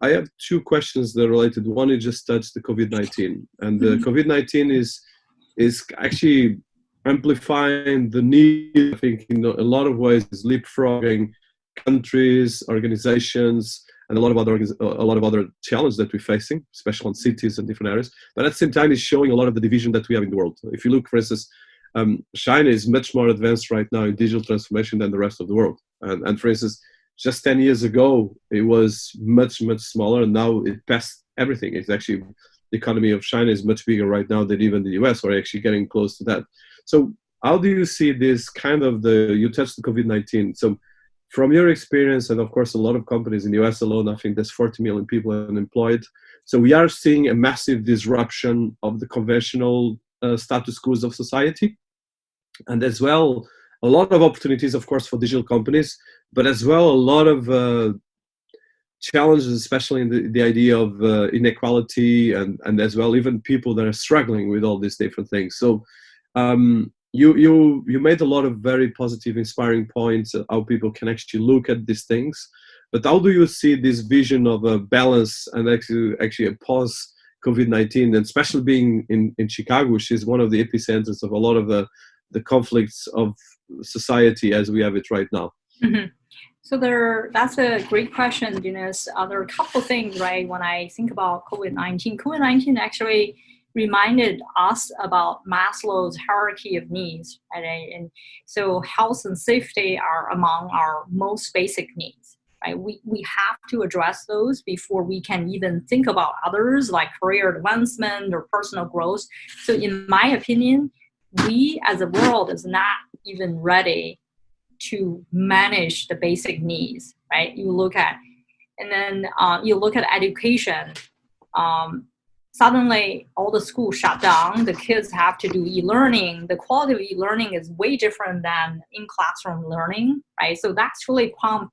I have two questions that are related. One is just touched the COVID-19, and the COVID-19 is actually amplifying the need, I think, in a lot of ways, is leapfrogging countries, organizations, and a lot of other challenges that we're facing, especially on cities and different areas. But at the same time, it's showing a lot of the division that we have in the world. If you look, for instance, China is much more advanced right now in digital transformation than the rest of the world. And for instance, just 10 years ago, it was much, much smaller, and now it passed everything. It's actually, the economy of China is much bigger right now than even the US, or actually getting close to that. So how do you see this kind of you touched the COVID-19. So from your experience, and of course, a lot of companies in the US alone, I think there's 40 million people unemployed. So we are seeing a massive disruption of the conventional status quos of society. And as well, a lot of opportunities, of course, for digital companies, but as well, a lot of challenges, especially in the idea of inequality, and as well, even people that are struggling with all these different things. So you made a lot of very positive, inspiring points of how people can actually look at these things. But how do you see this vision of a balance and actually a pause COVID-19, and especially being in Chicago, which is one of the epicenters of a lot of the conflicts of society as we have it right now? Mm-hmm. So that's a great question, Dennis. There are a couple of things, right? When I think about COVID-19 actually reminded us about Maslow's hierarchy of needs, right? And so health and safety are among our most basic needs. right? We have to address those before we can even think about others like career advancement or personal growth. So in my opinion, we as a world is not even ready to manage the basic needs, right? You look at education. Suddenly all the schools shut down, the kids have to do e-learning. The quality of e-learning is way different than in classroom learning, right? So that's really prompt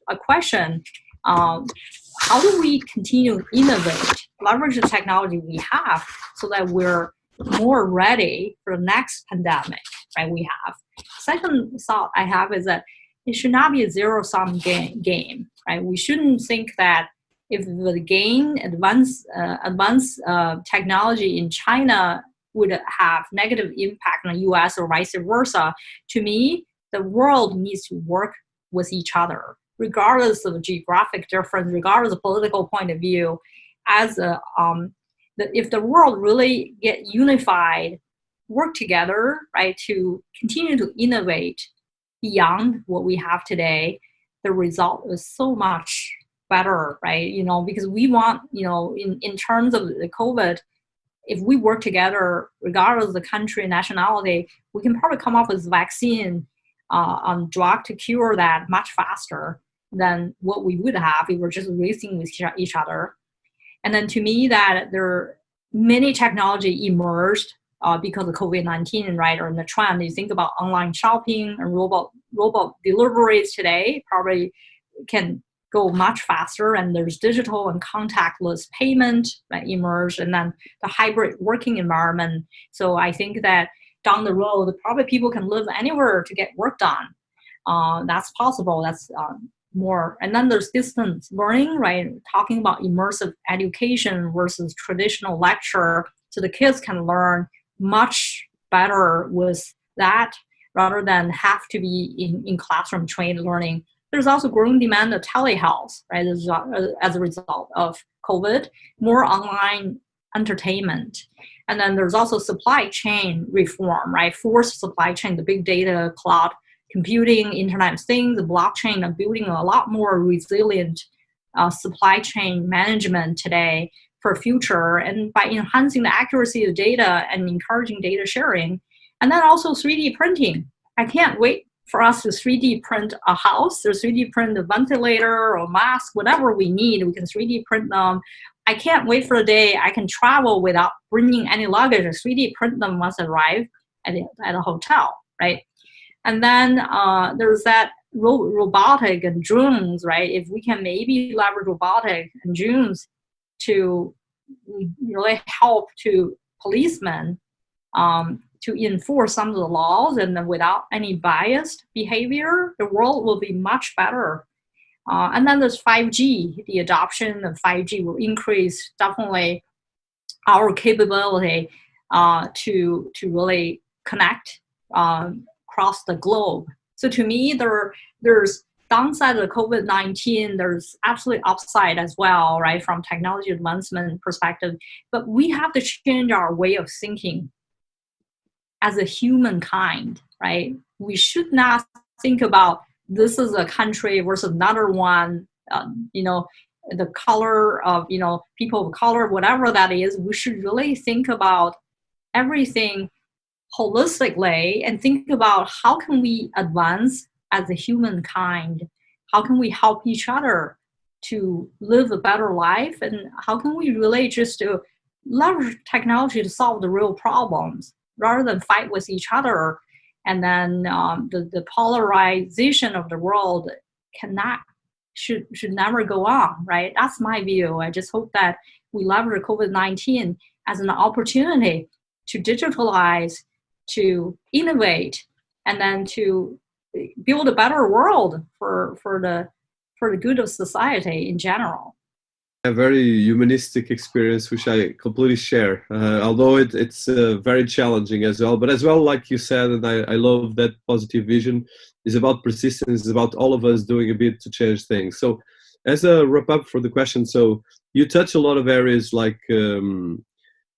a question. How do we continue to innovate, leverage the technology we have so that we're more ready for the next pandemic, right? We have. Second thought I have is that it should not be a zero-sum game, right? We shouldn't think that if the gain advanced technology in China would have negative impact on the US or vice versa. To me, the world needs to work with each other, regardless of geographic difference, regardless of political point of view. If the world really get unified, work together, right, to continue to innovate beyond what we have today, the result is so much better, right? Because we want, in terms of the COVID, if we work together, regardless of the country and nationality, we can probably come up with a vaccine on drug to cure that much faster than what we would have if we're just racing with each other. And then to me, that there are many technology emerged because of COVID-19, right? Or in the trend, you think about online shopping and robot deliveries today probably can go much faster, and there's digital and contactless payment that emerged, and then the hybrid working environment. So I think that down the road, probably people can live anywhere to get work done. That's possible. That's more. And then there's distance learning, right? Talking about immersive education versus traditional lecture, so the kids can learn much better with that rather than have to be in classroom trained learning. There's also growing demand of telehealth, right? As a result of COVID, more online entertainment. And then there's also supply chain reform, right? Forced supply chain, the big data, cloud computing, Internet of Things, the blockchain are building a lot more resilient supply chain management today for future, and by enhancing the accuracy of data and encouraging data sharing. And then also 3D printing. I can't wait for us to 3D print a house, or 3D print a ventilator or mask, whatever we need, we can 3D print them. I can't wait for the day I can travel without bringing any luggage, or 3D print them once I arrive at a hotel, right? And then there's that robotic and drones, right? If we can maybe leverage robotic and drones to really help to policemen to enforce some of the laws, and then without any biased behavior, the world will be much better. And then there's 5G. The adoption of 5G will increase definitely our capability to really connect across the globe. So to me, there's downside of the COVID-19, there's absolutely upside as well, right, from technology advancement perspective. But we have to change our way of thinking as a humankind, right? We should not think about this is a country versus another one, the color of, people of color, whatever that is. We should really think about everything holistically and think about how can we advance as a humankind? How can we help each other to live a better life? And how can we really just leverage technology to solve the real problems rather than fight with each other? And then the polarization of the world should never go on, right? That's my view. I just hope that we leverage COVID-19 as an opportunity to digitalize, to innovate, and then to build a better world for the good of society in general. A very humanistic experience, which I completely share, although it's very challenging as well. But as well, like you said, and I love that positive vision, is about persistence, is about all of us doing a bit to change things. So as a wrap up for the question, so you touch a lot of areas like,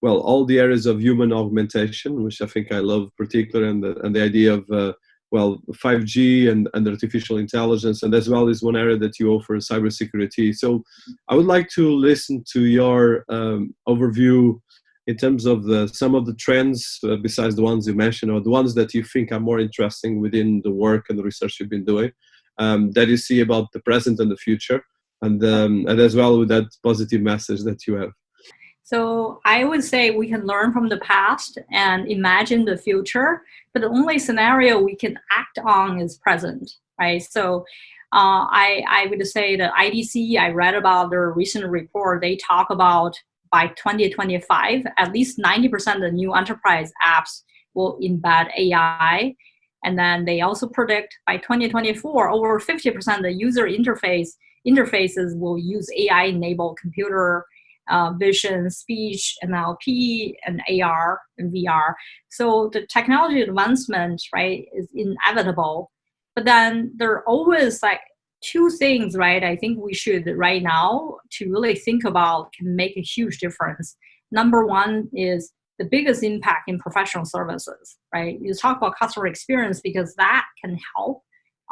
all the areas of human augmentation, which I think I love particularly, and the idea of 5G and artificial intelligence, and as well is one area that you offer, cybersecurity. So I would like to listen to your overview in terms of some of the trends, besides the ones you mentioned, or the ones that you think are more interesting within the work and the research you've been doing, that you see about the present and the future, and as well with that positive message that you have. So I would say we can learn from the past and imagine the future, but the only scenario we can act on is present, right? So I would say that IDC, I read about their recent report, they talk about by 2025, at least 90% of the new enterprise apps will embed AI. And then they also predict by 2024, over 50% of the user interfaces will use AI-enabled computer vision, speech, NLP, and AR and VR. So the technology advancement, right, is inevitable. But then there are always like two things, right, I think we should right now to really think about can make a huge difference. Number one is the biggest impact in professional services, right? You talk about customer experience because that can help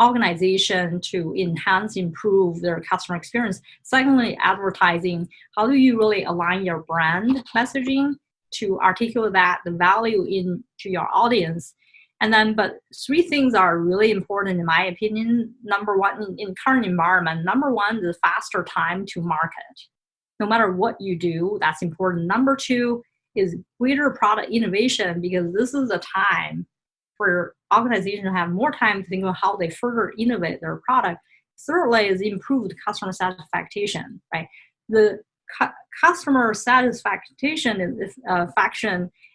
organization to enhance, improve their customer experience. Secondly, advertising. How do you really align your brand messaging to articulate that, the value into your audience? And then, but three things are really important in my opinion. Number one, in current environment, number one is faster time to market. No matter what you do, that's important. Number two is greater product innovation, because this is a time for organizations to have more time to think about how they further innovate their product. Thirdly is improved customer satisfaction, right? The customer satisfaction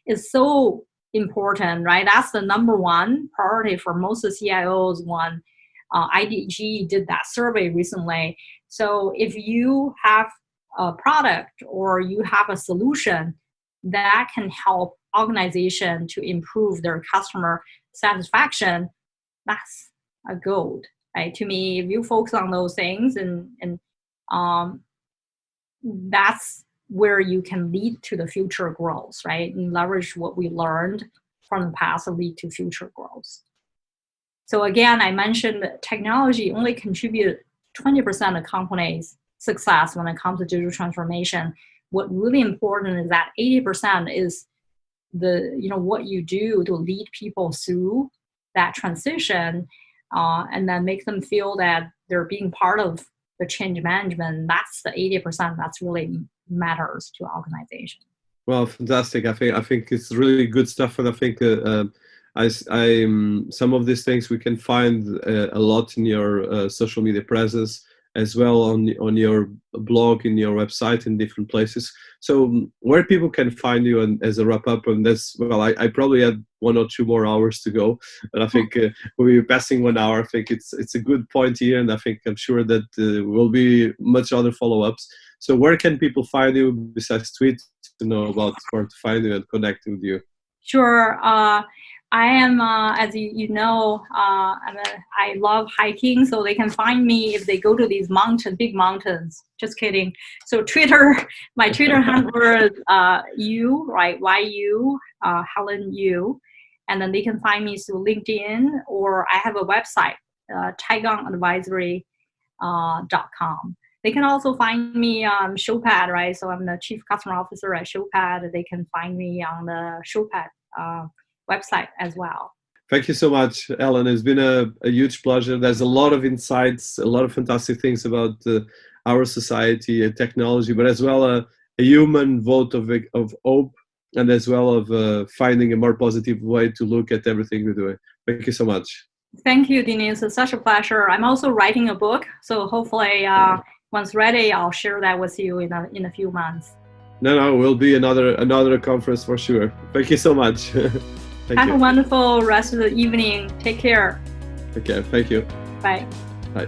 is so important, right? That's the number one priority for most of the CIOs. When IDG did that survey recently. So if you have a product or you have a solution that can help organization to improve their customer satisfaction, that's a gold, right? To me, if you focus on those things, and that's where you can lead to the future growth, right? And leverage what we learned from the past to lead to future growth. So again, I mentioned that technology only contribute 20% of companies' success when it comes to digital transformation. What really important is that 80% is what you do to lead people through that transition, and then make them feel that they're being part of the change management. That's the 80% that's really matters to organization. Well, fantastic. I think it's really good stuff, and I think some of these things we can find a lot in your social media presence, as well on your blog, in your website, in different places. So where people can find you, and as a wrap up, and that's, well, I probably had 1 or 2 more hours to go, but I think we're passing 1 hour. I think it's a good point here, and I'm sure that will be much other follow-ups. So where can people find you besides tweet to know about where to find you and connect with you? Sure. I am, as you know, I love hiking, so they can find me if they go to these big mountains. Just kidding. So Twitter, my Twitter handle is Yu, right? YU, Helen Yu. And then they can find me through LinkedIn, or I have a website, Tigon Advisory .com. They can also find me on Showpad, right? So I'm the Chief Customer Officer at Showpad. They can find me on the Showpad website as well. Thank you so much, Helen. It's been a huge pleasure. There's a lot of insights, a lot of fantastic things about our society and technology, but as well a human vote of hope, and as well of finding a more positive way to look at everything we're doing. Thank you so much. Thank you, Denise. It's such a pleasure. I'm also writing a book, so hopefully once ready, I'll share that with you in a few months. No, will be another conference for sure. Thank you so much. Have a wonderful rest of the evening. Take care. Okay, thank you. Bye. Bye.